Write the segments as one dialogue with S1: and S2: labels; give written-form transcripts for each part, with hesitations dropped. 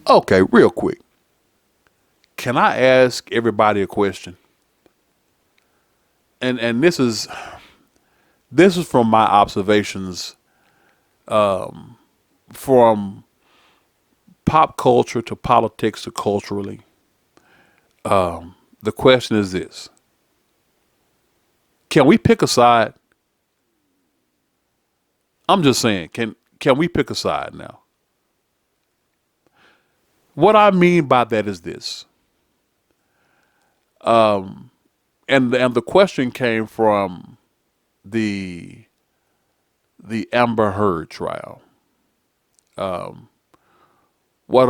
S1: Okay, real quick. Can I ask everybody a question? And this is from my observations from pop culture to politics to culturally. The question is this: can we pick a side? I'm just saying, can we pick a side now? What I mean by that is this, and the question came from the the Amber Heard trial. One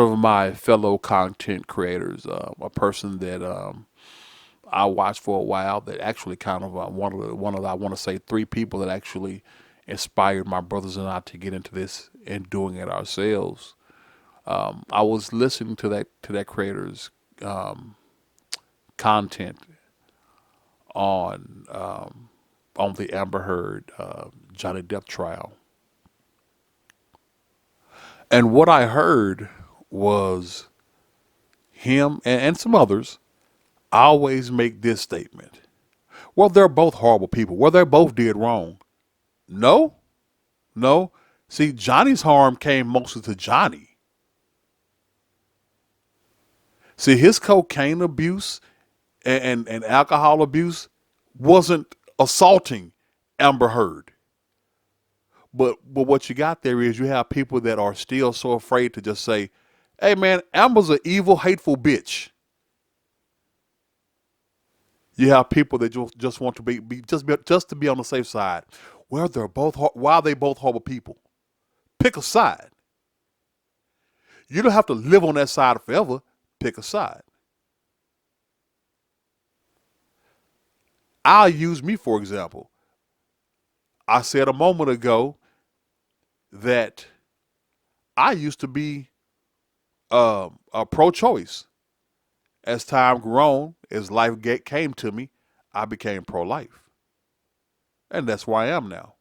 S1: of my fellow content creators, a person that I watched for a while, that actually kind of one of I want to say three people that actually inspired my brothers and I to get into this and doing it ourselves. I was listening to that creator's content on on the Amber Heard Johnny Depp trial, and what I heard was him and some others always make this statement: well, they're both horrible people. Well, they both did wrong. No, no. See, Johnny's harm came mostly to Johnny. See, his cocaine abuse and alcohol abuse wasn't assaulting Amber Heard. But what you got there is you have people that are still so afraid to just say, "Hey man, Amber's an evil, hateful bitch." You have people that just want to just to be on the safe side. Well, they're both why are they both horrible people? Pick a side. You don't have to live on that side forever. Pick a side. I'll use me for example. I said a moment ago that I used to be pro-choice. As time grew on, as life came to me, I became pro-life, and that's where I am now.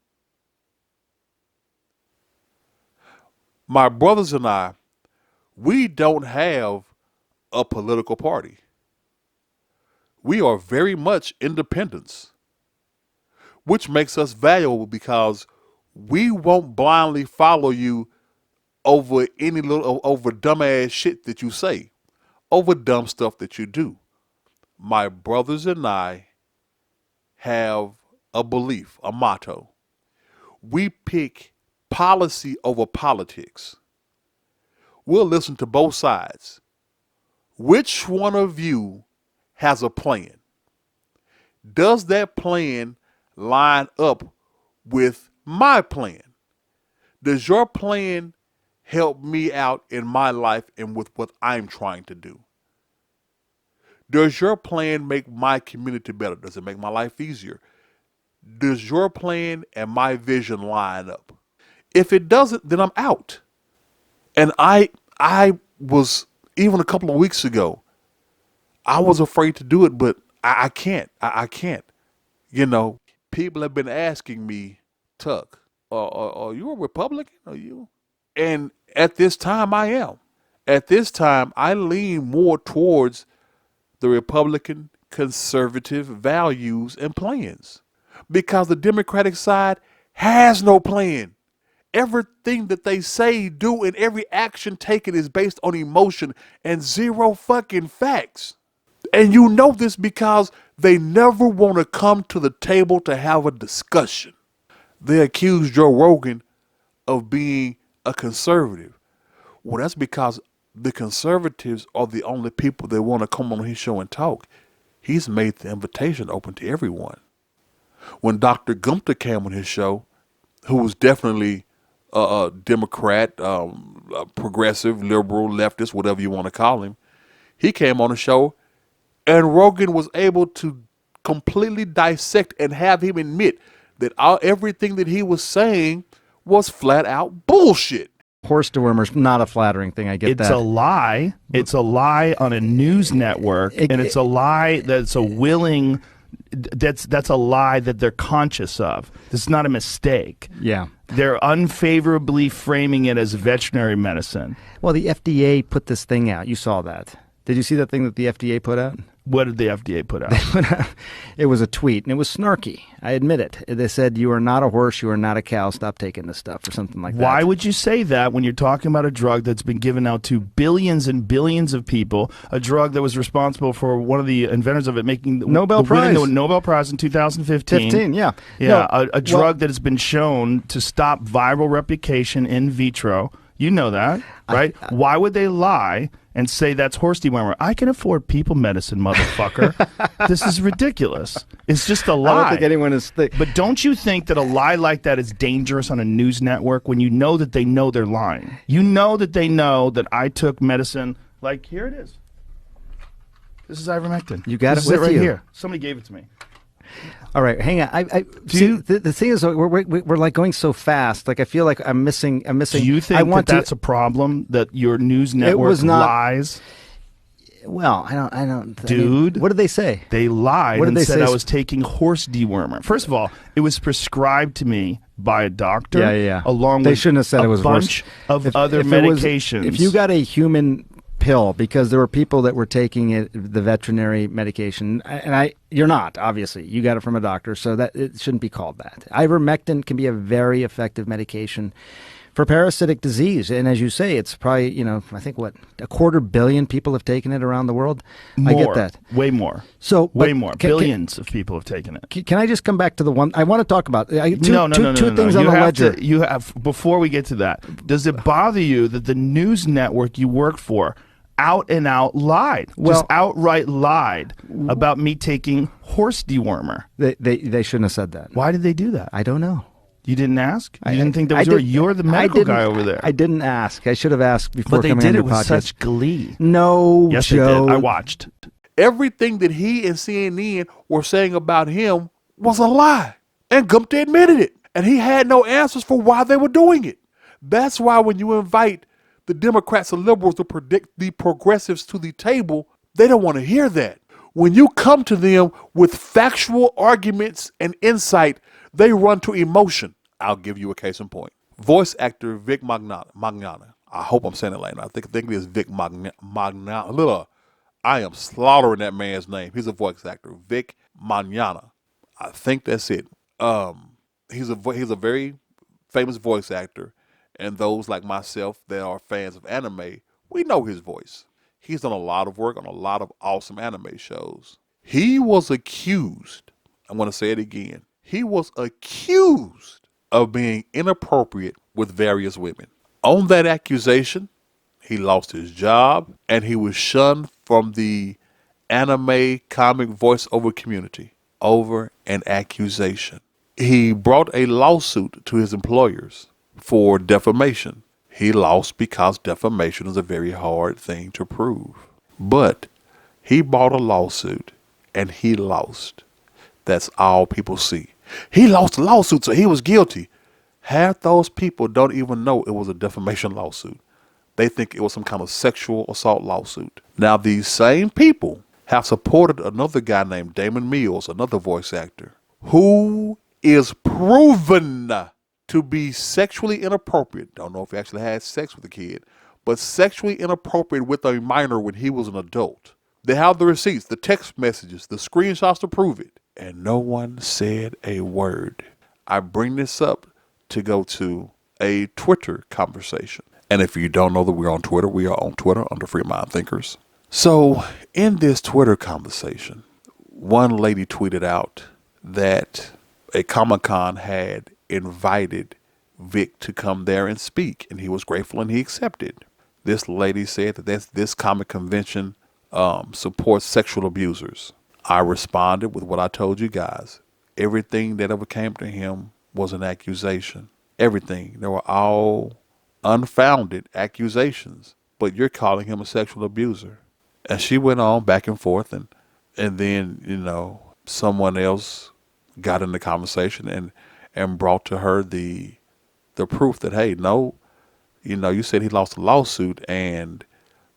S1: My brothers and I, we don't have a political party. We are very much independents, which makes us valuable because we won't blindly follow you over any little over dumbass shit that you say, over dumb stuff that you do. My brothers and I have a belief, a motto. We pick policy over politics. We'll listen to both sides. Which one of you has a plan? Does that plan line up with my plan? Does your plan help me out in my life and with what I'm trying to do? Does your plan make my community better? Does it make my life easier? Does your plan and my vision line up? If it doesn't, then I'm out. And I was even a couple of weeks ago, I was afraid to do it, but I can't. I can't. You know, people have been asking me, Tuck, are you a Republican? Are you? And at this time, I am. At this time, I lean more towards the Republican conservative values and plans because the Democratic side has no plan. Everything that they say, do, and every action taken is based on emotion and zero fucking facts. And you know this because they never want to come to the table to have a discussion. They accuse Joe Rogan of being a conservative. Well, that's because the conservatives are the only people that want to come on his show and talk. He's made the invitation open to everyone. When Dr. Gumter came on his show, who was definitely a Democrat, a progressive, liberal, leftist, whatever you want to call him, he came on the show and Rogan was able to completely dissect and have him admit that everything that he was saying was flat out bullshit.
S2: Horse dewormer's not a flattering thing. I get
S3: It's
S2: that.
S3: a lie. It's a lie on a news network, and it's a lie that's a willing that's a lie that they're conscious of. This is not a mistake.
S2: Yeah.
S3: They're unfavorably framing it as veterinary medicine.
S2: Well, the FDA put this thing out. You saw that. Did you see that thing that the FDA put out?
S3: What did the FDA put out?
S2: It was a tweet, and it was snarky. I admit it. They said, "You are not a horse. You are not a cow. Stop taking this stuff," or something like that.
S3: Why would you say that when you're talking about a drug that's been given out to billions and billions of people, a drug that was responsible for one of the inventors of it making
S2: Nobel Prize.
S3: winning the Nobel Prize in 2015?
S2: 15, yeah.
S3: Yeah,
S2: No,
S3: a drug that has been shown to stop viral replication in vitro. You know that, right? Why would they lie and say that's horse dewormer? I can afford people medicine, motherfucker. This is ridiculous. It's just a lie.
S2: I don't think anyone is.
S3: But don't you think that a lie like that is dangerous on a news network when you know that they know they're lying? You know that they know that I took medicine. Like, here it is. This is ivermectin.
S2: You got
S3: this
S2: it
S3: is
S2: with
S3: right
S2: you.
S3: here. Somebody gave it to me.
S2: All right, hang on. The thing is, we're like going so fast. Like I feel like I'm missing.
S3: Do you think that's a problem that your news network
S2: was not-
S3: lies?
S2: Well, I don't.
S3: Dude.
S2: What did they say?
S3: They lied
S2: What did
S3: and
S2: they
S3: said
S2: say?
S3: I was taking horse dewormer. First of all, it was prescribed to me by a doctor.
S2: Yeah.
S3: Along
S2: They
S3: with
S2: shouldn't have said
S3: a
S2: it was
S3: bunch
S2: horse.
S3: of other
S2: If it was-
S3: medications.
S2: if you got a human pill, because there were people that were taking it, the veterinary medication, and you're not, obviously. You got it from a doctor, so that it shouldn't be called that. Ivermectin can be a very effective medication for parasitic disease, and as you say, it's probably, I think what, 250 million people have taken it around the world.
S3: more,
S2: I get that.
S3: way more.
S2: So,
S3: way
S2: but
S3: more. Billions of people have taken it.
S2: Can I just come back to the one I want to talk about? Two things
S3: you
S2: on the
S3: have
S2: ledger.
S3: you have, before we get to that, does it bother you that the news network you work for out and out lied, just outright lied about me taking horse dewormer?
S2: They shouldn't have said that.
S3: Why did they do that?
S2: I don't know.
S3: You didn't ask? You didn't think that was you're the medical guy over there.
S2: I didn't ask. I should have asked before
S3: but they
S2: coming
S3: did
S2: on
S3: it
S2: your
S3: with
S2: podcast.
S3: such glee.
S2: No,
S3: Yes,
S2: Joe.
S3: they did. I watched.
S1: Everything that he and CNN were saying about him was a lie. And Gupta admitted it. And he had no answers for why they were doing it. That's why when you invite the Democrats and liberals to predict the progressives to the table, they don't want to hear that. When you come to them with factual arguments and insight, they run to emotion. I'll give you a case in point. Voice actor Vic Magnana. I hope I'm saying it right. I think it is Vic Magnana. I am slaughtering that man's name. He's a voice actor, Vic Magnana. I think that's it. He's a very famous voice actor, and those like myself that are fans of anime, we know his voice. He's done a lot of work on a lot of awesome anime shows. He was accused, I'm going to say it again, he was accused of being inappropriate with various women. On that accusation, he lost his job and he was shunned from the anime comic voiceover community over an accusation. He brought a lawsuit to his employers for defamation. He lost because defamation is a very hard thing to prove. But he brought a lawsuit and he lost. That's all people see. He lost the lawsuit, so he was guilty. Half those people don't even know it was a defamation lawsuit. They think it was some kind of sexual assault lawsuit. Now, these same people have supported another guy named Damon Mills, another voice actor, who is proven to be sexually inappropriate. Don't know if he actually had sex with a kid, but sexually inappropriate with a minor when he was an adult. They have the receipts, the text messages, the screenshots to prove it. And no one said a word. I bring this up to go to a Twitter conversation. And if you don't know that we're on Twitter, we are on Twitter under Free Mind Thinkers. So in this Twitter conversation, one lady tweeted out that a Comic-Con had invited Vic to come there and speak, and he was grateful and he accepted. This lady said that this comic convention supports sexual abusers. I responded with what I told you guys. Everything that ever came to him was an accusation. Everything. They were all unfounded accusations, but you're calling him a sexual abuser. And she went on back and forth, and then, someone else got in the conversation and brought to her the proof that, hey, no, you said he lost a lawsuit, and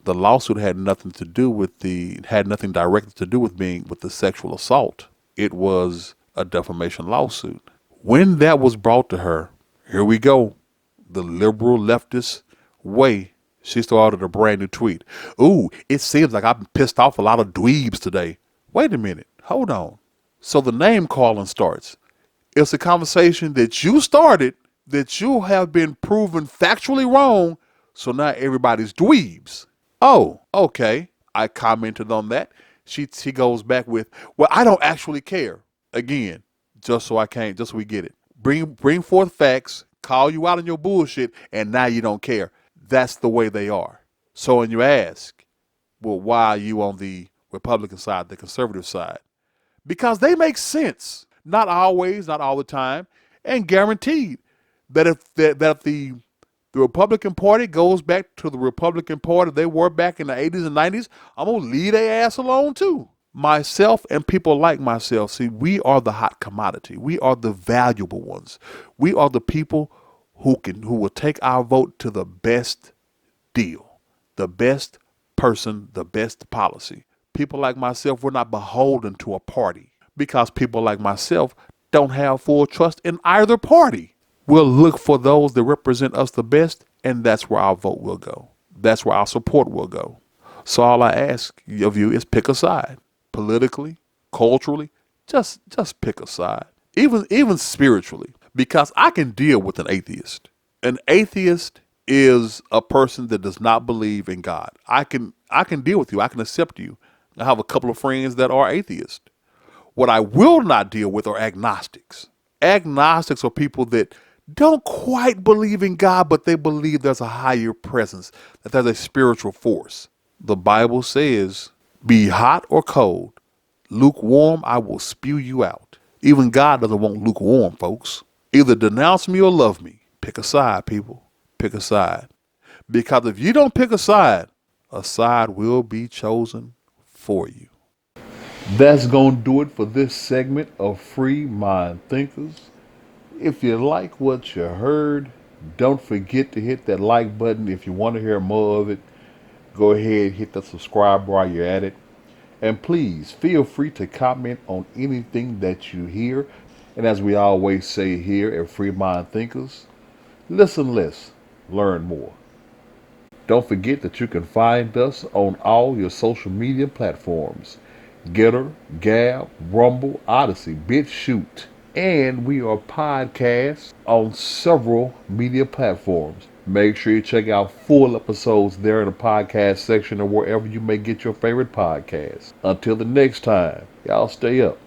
S1: the lawsuit had nothing directly to do with being with the sexual assault. it was a defamation lawsuit. When that was brought to her, here we go, the liberal leftist way, she started a brand new tweet. Ooh, it seems like I've pissed off a lot of dweebs today. Wait a minute, hold on. So the name calling starts. It's a conversation that you started, that you have been proven factually wrong, so now everybody's dweebs. Oh, okay. I commented on that. She goes back with, well, I don't actually care. Again, just so we get it. Bring forth facts, call you out on your bullshit, and now you don't care. That's the way they are. So when you ask, well, why are you on the Republican side, the conservative side? Because they make sense. Not always, not all the time, and guaranteed that if the Republican Party goes back to the Republican Party they were back in the 80s and 90s, I'm going to leave their ass alone too. Myself and people like myself, see, we are the hot commodity. We are the valuable ones. We are the people who will take our vote to the best deal, the best person, the best policy. People like myself, we're not beholden to a party because people like myself don't have full trust in either party. We'll look for those that represent us the best, and that's where our vote will go. That's where our support will go. So all I ask of you is pick a side. Politically, culturally, just pick a side. Even spiritually. Because I can deal with an atheist. An atheist is a person that does not believe in God. I can deal with you. I can accept you. I have a couple of friends that are atheists. What I will not deal with are agnostics. Agnostics are people that don't quite believe in God, but they believe there's a higher presence, that there's a spiritual force. The Bible says, be hot or cold, lukewarm, I will spew you out. Even God doesn't want lukewarm, folks. Either denounce me or love me. Pick a side, people. Pick a side. Because if you don't pick a side will be chosen for you. That's going to do it for this segment of Free Mind Thinkers. If you like what you heard, don't forget to hit that like button. If you want to hear more of it, go ahead, hit the subscribe while you're at it. And please feel free to comment on anything that you hear. And as we always say here at Free Mind Thinkers, listen less, learn more. Don't forget that you can find us on all your social media platforms. Getter, Gab, Rumble, Odyssey, BitChute. And we are podcasts on several media platforms. Make sure you check out full episodes there in the podcast section or wherever you may get your favorite podcasts. Until the next time, y'all stay up.